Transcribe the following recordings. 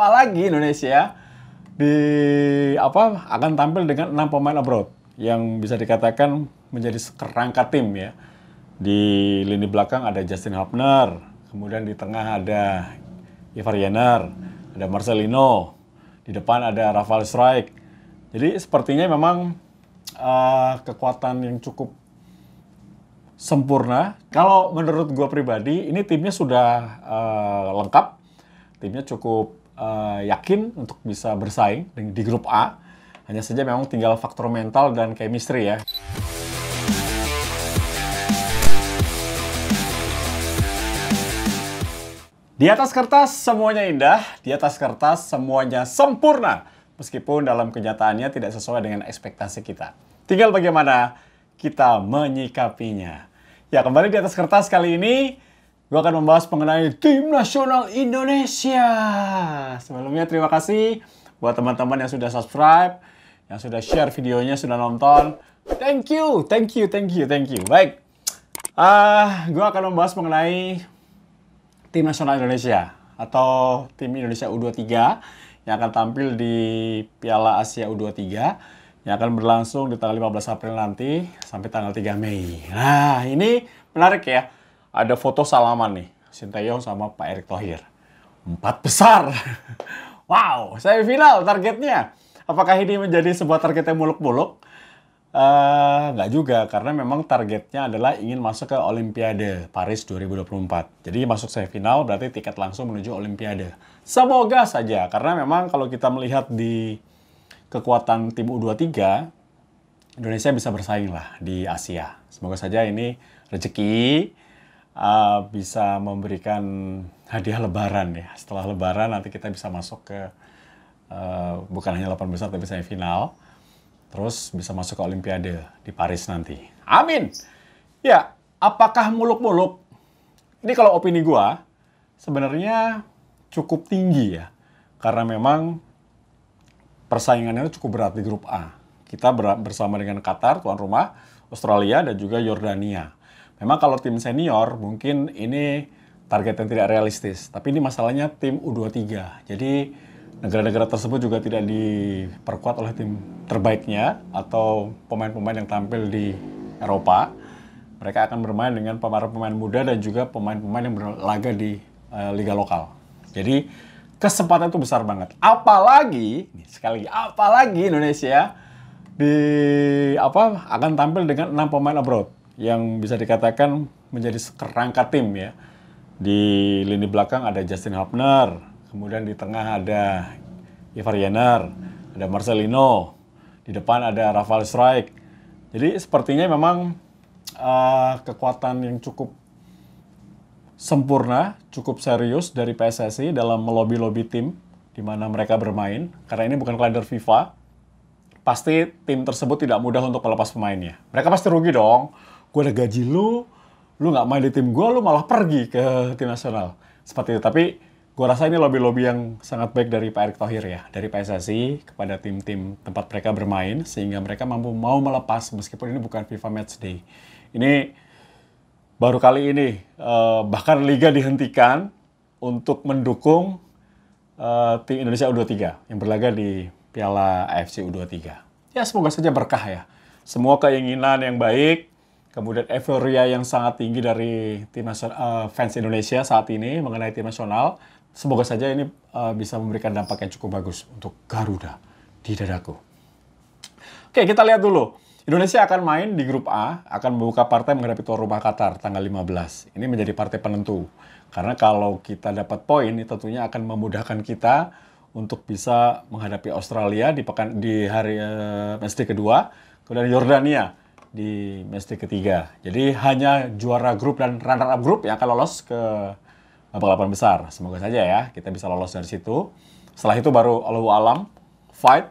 apalagi Indonesia akan tampil dengan 6 pemain abroad yang bisa dikatakan menjadi kerangka tim ya. Di lini belakang ada Justin Hubner, kemudian di tengah ada Ivar Jenner, ada Marcelino, di depan ada Rafael Struijk. Jadi sepertinya memang kekuatan yang cukup sempurna. Kalau menurut gue pribadi, ini timnya sudah lengkap. Timnya cukup yakin untuk bisa bersaing di grup A. Hanya saja memang tinggal faktor mental dan chemistry ya. Di atas kertas semuanya indah, di atas kertas semuanya sempurna. Meskipun dalam kenyataannya tidak sesuai dengan ekspektasi kita. Tinggal bagaimana kita menyikapinya. Ya, kembali di atas kertas kali ini, gue akan membahas mengenai Tim Nasional Indonesia. Sebelumnya terima kasih buat teman-teman yang sudah subscribe, yang sudah share videonya, sudah nonton. Thank you. Baik, gue akan membahas mengenai Tim Nasional Indonesia atau Tim Indonesia U23 yang akan tampil di Piala Asia U23 yang akan berlangsung di tanggal 15 April nanti sampai tanggal 3 Mei. Nah, ini menarik ya. Ada foto salaman nih, Sinteyong sama Pak Erick Thohir. 4 besar. Wow, semifinal targetnya. Apakah ini menjadi sebuah target yang muluk-muluk? Nggak juga, karena memang targetnya adalah ingin masuk ke Olimpiade Paris 2024. Jadi masuk semifinal berarti tiket langsung menuju Olimpiade. Semoga saja, karena memang kalau kita melihat di kekuatan tim U23, Indonesia bisa bersaing lah di Asia. Semoga saja ini rezeki bisa memberikan hadiah lebaran ya. Setelah lebaran nanti kita bisa masuk ke bukan hanya 8 besar tapi semifinal. Terus bisa masuk ke Olimpiade di Paris nanti. Amin! Ya, apakah muluk-muluk? Ini kalau opini gua, sebenarnya cukup tinggi ya. Karena memang persaingannya cukup berat di grup A. Kita bersama dengan Qatar, tuan rumah, Australia, dan juga Yordania. Memang kalau tim senior, mungkin ini target yang tidak realistis. Tapi ini masalahnya tim U23. Jadi negara-negara tersebut juga tidak diperkuat oleh tim terbaiknya atau pemain-pemain yang tampil di Eropa. Mereka akan bermain dengan pemain muda dan juga pemain-pemain yang berlaga di liga lokal. Jadi kesempatan itu besar banget. Apalagi Indonesia akan tampil dengan 6 pemain abroad yang bisa dikatakan menjadi kerangka tim ya. Di lini belakang ada Justin Hubner, kemudian di tengah ada Ivar Jenner, ada Marcelino, di depan ada Rafael Struijk. Jadi sepertinya memang kekuatan yang cukup sempurna, cukup serius dari PSSI dalam melobi-lobi tim di mana mereka bermain. Karena ini bukan kalender FIFA, pasti tim tersebut tidak mudah untuk melepas pemainnya. Mereka pasti rugi dong. Gue udah gaji lu nggak main di tim gue, lu malah pergi ke tim nasional. Seperti itu. Tapi gue rasa ini lobby-lobby yang sangat baik dari Pak Erick Thohir ya, dari PSSI kepada tim-tim tempat mereka bermain, sehingga mereka mau melepas meskipun ini bukan FIFA Matchday. Ini baru kali ini bahkan liga dihentikan untuk mendukung tim Indonesia U23 yang berlaga di Piala AFC U23. Ya semoga saja berkah ya. Semua keinginan yang baik, kemudian euforia yang sangat tinggi dari tim fans Indonesia saat ini mengenai tim nasional. Semoga saja ini bisa memberikan dampak yang cukup bagus untuk Garuda di dadaku. Oke, kita lihat dulu. Indonesia akan main di grup A, akan membuka partai menghadapi tuan rumah Qatar tanggal 15. Ini menjadi partai penentu. Karena kalau kita dapat poin, ini tentunya akan memudahkan kita untuk bisa menghadapi Australia di hari matchday kedua, kemudian Yordania di matchday ketiga. Jadi hanya juara grup dan runner-up grup yang akan lolos ke babak 8 besar. Semoga saja ya kita bisa lolos dari situ. Setelah itu baru Allahu alam, fight,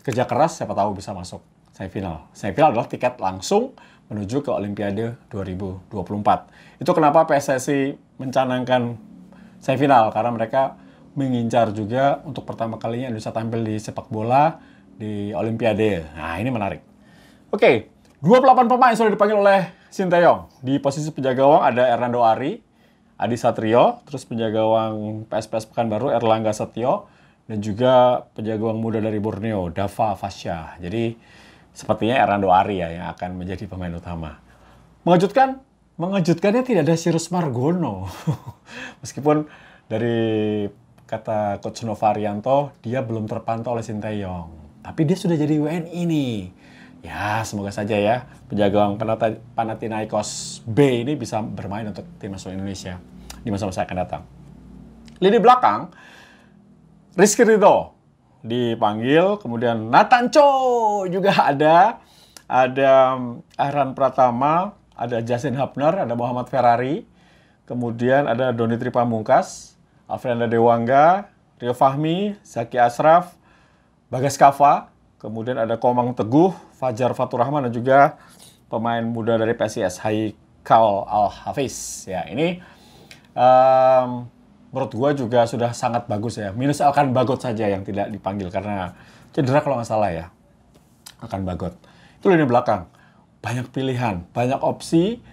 kerja keras, siapa tahu bisa masuk semifinal. Semifinal adalah tiket langsung menuju ke Olimpiade 2024. Itu kenapa PSSI mencanangkan semifinal, karena mereka mengincar juga untuk pertama kalinya Indonesia tampil di sepak bola di Olimpiade. Nah, ini menarik. Oke, 28 pemain sudah dipanggil oleh Sinteyong. Di posisi penjaga gawang ada Hernando Ari, Adi Satrio, terus penjaga gawang PSPS Pekanbaru Erlangga Setio, dan juga penjaga gawang muda dari Borneo Dava Fasya. Jadi sepertinya Hernando Ari ya yang akan menjadi pemain utama. Mengejutkan? Mengejutkannya tidak ada Sirus Margono. Meskipun dari kata Coach Novarianto, dia belum terpantau oleh Sinteyong. Tapi dia sudah jadi WNI nih. Ya, semoga saja ya penjaga gawang Panathinaikos B ini bisa bermain untuk timnas Indonesia di masa-masa akan datang. Lini belakang, Rizky Ridho dipanggil, kemudian Nathan Cho juga ada Ahran Pratama, ada Justin Hubner, ada Muhammad Ferrari, kemudian ada Donitri Pamungkas, Alfrenda Dewangga, Rio Fahmi, Zaki Ashraf, Bagas Kava, kemudian ada Komang Teguh, Fajar Fatur Rahman, dan juga pemain muda dari PSIS, Haikal Al-Hafiz. Ya, ini menurut gue juga sudah sangat bagus ya. Minus Alkan Bagot saja yang tidak dipanggil karena cedera kalau nggak salah ya. Alkan Bagot. Itu lini belakang. Banyak pilihan, banyak opsi,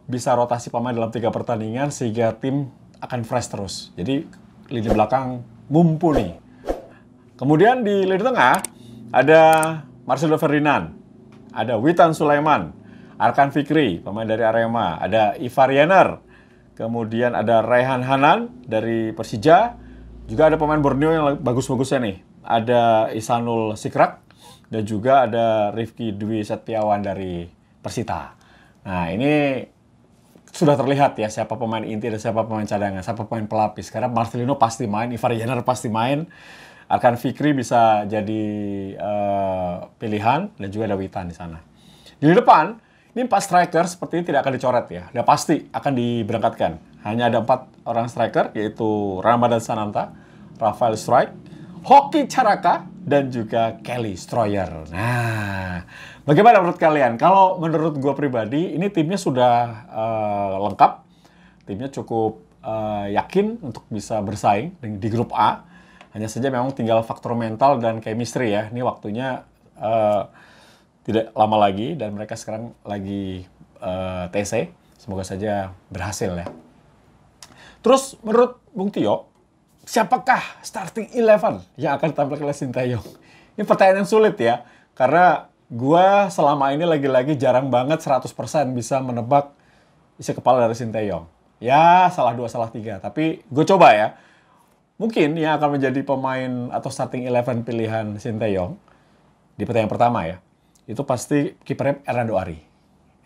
bisa rotasi pemain dalam 3 pertandingan sehingga tim akan fresh terus. Jadi lini belakang mumpuni. Kemudian di lini tengah ada Marcelo Ferdinand, ada Witan Sulaiman, Arkan Fikri, pemain dari Arema, ada Ivar Yener, kemudian ada Raihan Hanan dari Persija, juga ada pemain Borneo yang bagus-bagusnya nih, ada Ihsanul Sikrak, dan juga ada Rifki Dwi Setiawan dari Persita. Nah ini sudah terlihat ya siapa pemain inti dan siapa pemain cadangan, siapa pemain pelapis. Karena Marcelino pasti main, Ivar Yener pasti main, Arkan Fikri bisa jadi pilihan, dan juga ada Witan di sana. Di depan, ini 4 striker seperti ini tidak akan dicoret ya. Dia pasti akan diberangkatkan. Hanya ada 4 orang striker, yaitu Ramadan Sananta, Rafael Struijk, Hoki Caraka, dan juga Kelly Stroyer. Nah, bagaimana menurut kalian? Kalau menurut gue pribadi, ini timnya sudah lengkap. Timnya cukup yakin untuk bisa bersaing di grup A. Hanya saja memang tinggal faktor mental dan chemistry ya. Ini waktunya tidak lama lagi dan mereka sekarang lagi TC. Semoga saja berhasil ya. Terus menurut Bung Tio, siapakah starting 11 yang akan tampil oleh Sinteyong? Ini pertanyaan yang sulit ya. Karena gua selama ini lagi-lagi jarang banget 100% bisa menebak isi kepala dari Sinteyong. Ya salah 2, salah 3. Tapi gue coba ya. Mungkin yang akan menjadi pemain atau starting 11 pilihan Sinteyong di pertandingan pertama ya, itu pasti kipernya Hernando Ari.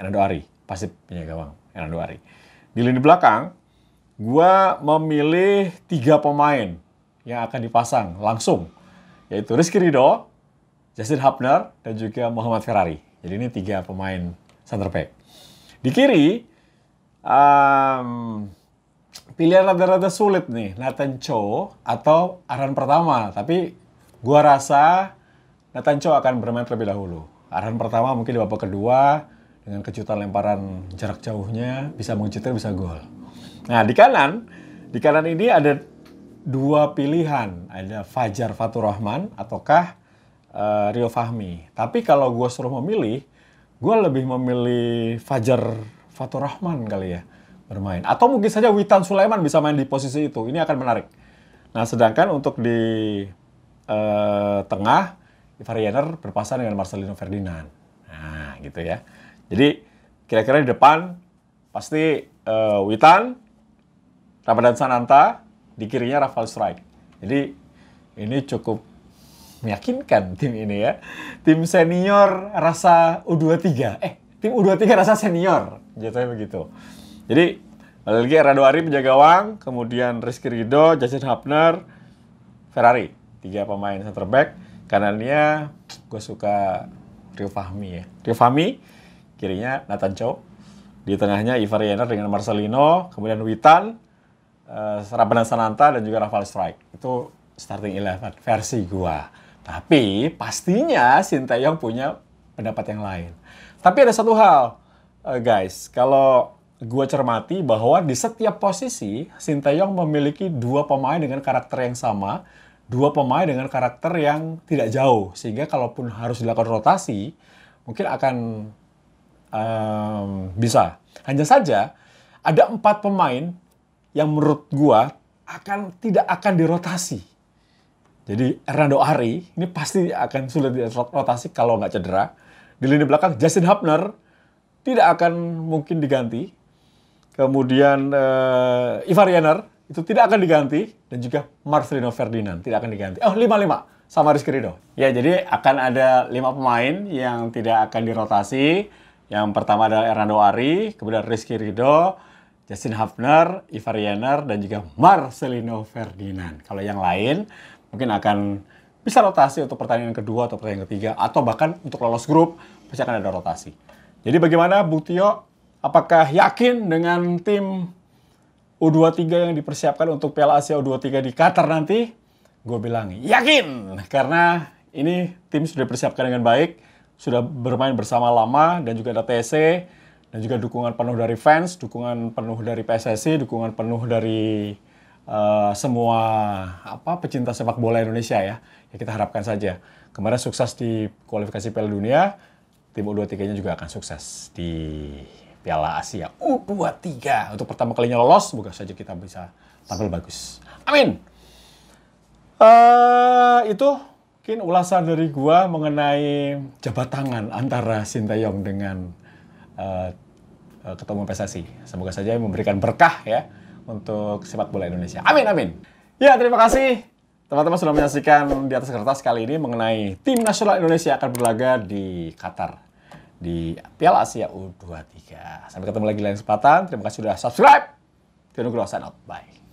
Hernando Ari, pasti penjaga gawang Hernando Ari. Di lini belakang, gua memilih 3 pemain yang akan dipasang langsung, yaitu Rizky Ridho, Justin Hubner, dan juga Muhammad Ferrari. Jadi ini 3 pemain center back. Di kiri, pilihan rada-rada sulit nih, Nathan Cho atau Ahran Pratama. Tapi gua rasa Nathan Cho akan bermain terlebih dahulu. Ahran Pratama mungkin di babak kedua dengan kejutan lemparan jarak jauhnya bisa mengejutkan, bisa gol. Nah di kanan ini ada 2 pilihan, ada Fajar Fatur Rahman ataukah Rio Fahmi. Tapi kalau gue suruh memilih, gue lebih memilih Fajar Fatur Rahman kali ya bermain. Atau mungkin saja Witan Sulaiman bisa main di posisi itu. Ini akan menarik. Nah, sedangkan untuk di tengah, Ivar Yener berpasangan dengan Marcelino Ferdinand. Nah, gitu ya. Jadi, kira-kira di depan, pasti Witan, Ramadan Sananta, di kirinya Rafael Struijk. Jadi, ini cukup meyakinkan tim ini ya. Tim senior rasa U23. Tim U23 rasa senior. Jatuhnya begitu. Jadi, lagi Hernando Ari penjaga gawang, kemudian Rizky Ridho, Justin Hubner, Ferrari. 3 pemain center back. Kanannya gue suka Rio Fahmi ya. Rio Fahmi, kirinya Nathan Cho. Di tengahnya Ivar Yener dengan Marcelino, kemudian Witan, Ramadan Sananta, dan juga Rafael Struijk. Itu starting 11 versi gua. Tapi pastinya Sinteyong punya pendapat yang lain. Tapi ada satu hal, guys, kalau gue cermati bahwa di setiap posisi Sinteyong memiliki 2 pemain dengan karakter yang sama, 2 pemain dengan karakter yang tidak jauh, sehingga kalaupun harus dilakukan rotasi mungkin akan bisa. Hanya saja ada 4 pemain yang menurut gua tidak akan dirotasi. Jadi Hernando Ari ini pasti akan sulit dirotasi kalau nggak cedera. Di lini belakang Justin Hubner tidak akan mungkin diganti. Kemudian Ivar Jenner itu tidak akan diganti. Dan juga Marcelino Ferdinand tidak akan diganti. Oh, 5-5 sama Rizky Ridho. Ya, jadi akan ada 5 pemain yang tidak akan dirotasi. Yang pertama adalah Hernando Ari, kemudian Rizky Ridho, Justin Hubner, Ivar Jenner, dan juga Marcelino Ferdinand. Kalau yang lain mungkin akan bisa rotasi untuk pertandingan kedua atau pertandingan ketiga, atau bahkan untuk lolos grup pasti akan ada rotasi. Jadi bagaimana Bung Tio? Apakah yakin dengan tim U23 yang dipersiapkan untuk Piala Asia U23 di Qatar nanti? Gue bilang yakin, karena ini tim sudah dipersiapkan dengan baik, sudah bermain bersama lama, dan juga ada TC, dan juga dukungan penuh dari fans, dukungan penuh dari PSSI, dukungan penuh dari semua pecinta sepak bola Indonesia ya. Ya kita harapkan saja. Kemarin sukses di kualifikasi Piala Dunia, tim U23-nya juga akan sukses di Piala Asia U23. Untuk pertama kalinya lolos, semoga saja kita bisa tampil bagus. Amin. Itu mungkin ulasan dari gua mengenai jabat tangan antara Sinteyong dengan Ketua Umum PSSI. Semoga saja memberikan berkah ya untuk sepak bola Indonesia. Amin, amin. Ya, terima kasih teman-teman sudah menyaksikan Di Atas Kertas kali ini mengenai tim nasional Indonesia akan berlaga di Qatar di Piala Asia U23. Sampai ketemu lagi lain kesempatan. Terima kasih sudah subscribe. Tio Nugroho sign out. Bye.